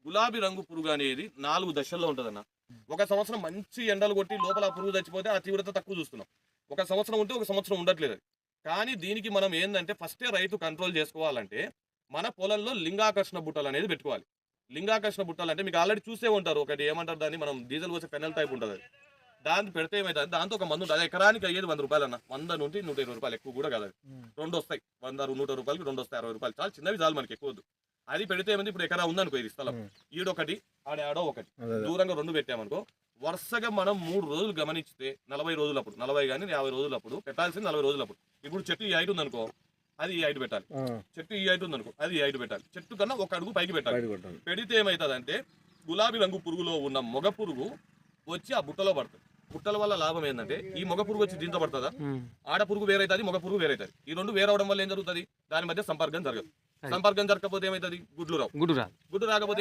గులాబీ రంగు పురుగు అనేది 4 దశల్లో ఉంటదన్న. ఒక సంవత్సరం మంచి ఎండలు కొట్టి లోపల ఆ పురుగు చచ్చిపోతే ఆ తీవ్రత తక్కువ చూస్తున్నాం. ఒక సంవత్సరం ఉంటే ఒక సంవత్సరం ఉండట్లేదు అది. కానీ దీనికి మనం ఏందంటే ఫస్టే రైతు కంట్రోల్ చేసుకోవాలంటే మన పొలంలో లింగాకర్షణ బుట్టలు అనేది పెట్టుకోవాలి. లింగాకర్షణ బుట్టలు అంటే మీకు ఆల్రెడీ చూసే ఉంటారు. ఒకటి ఏమంటారు దాన్ని, మనం డీజిల్ పోసే పెనల్ టైప్ ఉంటుంది అది. దాన్ని పెడితే ఏమైతుంది, దాంతో ఒక మందు ఉంటుంది. ఎకరానికి అయ్యేది 100 రూపాయలు అన్న. 100 నుండి 120 రూపాయలు, ఎక్కువ కూడా కాదు అది. 2 వస్తాయి, 100 100 రూపాయలకి 2 వస్తాయి, 60 రూపాయలు. చాలా చిన్నవి చాలు మనకి, ఎక్కువ వద్దు. అది పెడితే ఏమైంది, ఇప్పుడు ఎకరా ఉందనుకో ఇది స్థలం, ఈడొకటి ఆడో ఒకటి, దూరంగా 2 పెట్టామనుకో, వరుసగా మనం 3 రోజులు గమనిస్తే 40 రోజులప్పుడు, 40 కానీ 50 రోజులప్పుడు పెట్టాల్సింది 40 రోజులప్పుడు. ఇప్పుడు చెట్టు ఈ హైట్ ఉందనుకో, అది ఈ హైట్ పెట్టాలి. చెట్టు ఈ హైట్ ఉందనుకో, అది ఈ హైట్ పెట్టాలి. చెట్టు కన్నా ఒక అడుగు పైకి పెట్టాలి. పెడితే ఏమవుతుందంటే గులాబీ రంగు పురుగులో ఉన్న మొగ పురుగు వచ్చి ఆ బుట్టలో పడుతుంది. బుట్టల వల్ల లాభం ఏంటంటే ఈ మొగ పురుగు వచ్చి దీంతో పడుతుందా, ఆడ పురుగు వేరైతుంది, మొగ పురుగు వేరైతుంది. ఈ రెండు వేరవడం వల్ల ఏం జరుగుతుంది, దాని మధ్య సంపర్కం జరగదు. సంపర్కం జరగకపోతే ఏమవుతుంది, గుడ్లు రావు. గుడ్డు రాకపోతే